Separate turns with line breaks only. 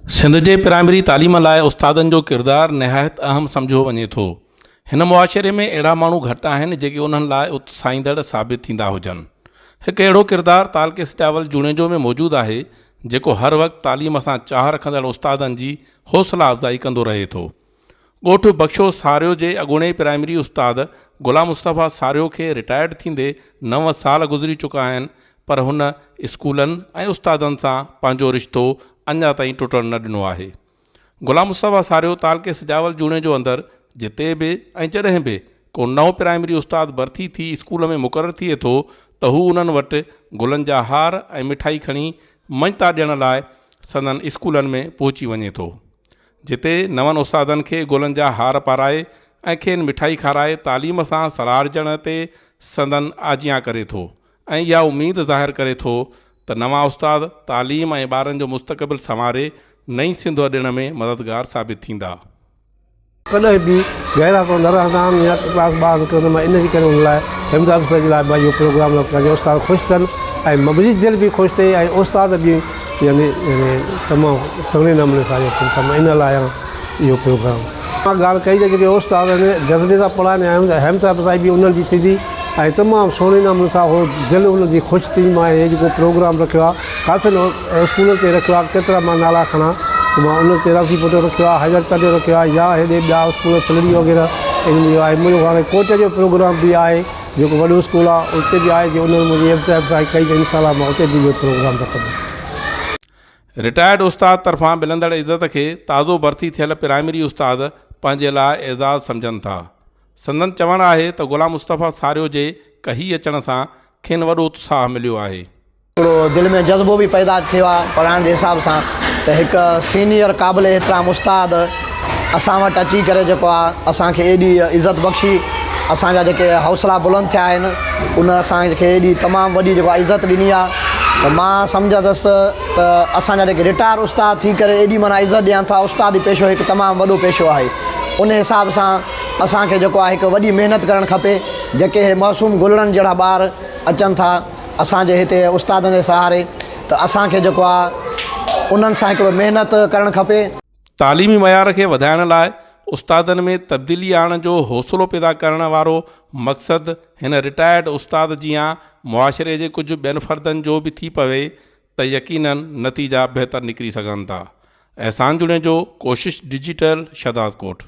सिंध जे primary तालीम लाइ उस्तादनि जो किरदारु निहायत अहम सम्झो वञे थो। हिन मुआशिरे में अहिड़ा माण्हू घटि आहिनि जेके उन्हनि लाइ उत्साहींदड़ साबित थींदा हुजनि। हिकु अहिड़ो किरदारु तालकेस चावल जूणेजो में मौजूदु आहे जेको हर वक़्तु तालीम सां चाह रखंदड़ उस्तादनि जी हौसला अफ़ज़ाई कंदो रहे थो। ॻोठु बख़्शो सारियो जे अॻूणे प्राइमरी उस्ताद ग़ुलाम मुस्तफ़ा सारियो खे रिटायर्ड थींदे 9 साल गुज़री चुका आहिनि, पर हुन स्कूलनि ऐं उस्तादनि सां पंहिंजो रिश्तो अञा ताईं टुटणु न ॾिनो आहे। ग़ुलाम मुस्तफ़ा सारियो तालकेस चावल जूणेजो अंदरि जिते बि ऐं जॾहिं बि को नओं प्राइमरी उस्ताद भर्ती थी स्कूल में मुक़ररु थिए थो त हू उन्हनि वटि गुलनि जा हार ऐं मिठाई खणी मञता ॾियण लाइ संदनि स्कूलनि में पहुची वञे थो। जिते नवनि उस्तादनि खे गुलनि जा हार पाराए ऐं खेनि मिठाई खाराए तालीम सां सरारजण ते संदनि आजियां करे थो ऐं इहा उमेदु ज़ाहिर करे थो त नवां उस्ताद तालीम ऐं ॿारनि जो मुस्तक़बिल संवारे नई सिंध ॾियण में मददगार साबित थींदा।
कॾहिं बि गहरा कोन न रहंदा आहिनि या क्लास ॿार निकिरंदो मां इन जे करे हुन लाइ हिमत अफ़ज़ाई जे लाइ मां इहो प्रोग्राम पंहिंजे उस्ताद ख़ुशि थियनि ऐं मुंहिंजी दिलि बि ख़ुशि थिए ऐं उस्ताद बि यानी तमामु सवले नमूने सां इन लाइ इहो प्रोग्राम मां ॻाल्हि कई त जेके उस्ताद आहिनि जज़्बे सां पढ़ाइनि ऐं हिमत अफ़ज़ाई बि उन्हनि जी थींदी ऐं तमामु सुहिणे नमूने सां उहो दिलि उन्हनि जी ख़ुशि थी। मां इहो जेको प्रोग्राम रखियो आहे काफ़ी स्कूल ते रखियो आहे, केतिरा मां नाला खणा मां उन ते रसीपुटो रखियो आहे, हज़र चढ़ियो रखियो आहे या हेॾे ॿिया स्कूल फलड़ी वग़ैरह इन में आहे। मुंहिंजो हाणे कोट जो प्रोग्राम बि आहे जेको वॾो स्कूल आहे उते बि आहे, जो उन्हनि मुंहिंजी हिमत अफ़ज़ाई कई त इनशाला मां उते बि इहो प्रोग्राम रखंदुसि।
रिटायर्ड उस्ताद तरफ़ां मिलंदड़ इज़त खे ताज़ो भर्ती थियल प्राइमरी उस्ताद पंहिंजे लाइ एज़ाज़ु सम्झनि था। संदन चवणु आहे त ग़ुलाम मुस्तफ़ा सारियो जे कही अचण सां खेनि वॾो उत्साह मिलियो आहे।
थोरो दिलि में जज़्बो बि पैदा थियो आहे पढ़ाइण जे हिसाब सां त हिकु सीनियर क़ाबिल एतिराम उस्ताद असां वटि अची करे जेको आहे असांखे एॾी इज़त बख़्शी असांजा जेके हौसला बुलंद थिया आहिनि उन असांखे एॾी तमामु वॾी जेको आहे इज़त ॾिनी आहे त मां सम्झंदुसि त असांजा जेके रिटायर उस्ताद थी करे एॾी माना इज़त ॾियनि था। उस्तादी पेशो हिकु तमामु वॾो पेशो आहे। उन हिसाब सां असांखे जेको आहे हिकु वॾी महिनत करणु खपे। जेके मासूम गुलड़नि जहिड़ा ॿार अचनि था असांजे हिते उस्तादनि जे सहारे त असांखे जेको आहे उन्हनि सां हिकिड़ो महिनत करणु खपे।
तालीमी मयार खे वधाइण लाइ उस्तादनि में तब्दीली आणण जो हौसलो पैदा करण वारो मक़सदु हिन रिटायर्ड उस्ताद जीअं मुआशिरे जे कुझु ॿियनि फ़र्दनि जो बि थी पवे त यकीनन नतीजा बहितर निकिरी सघनि था। अहसान जूणेजो, कोशिश डिजिटल, शहदाद कोट।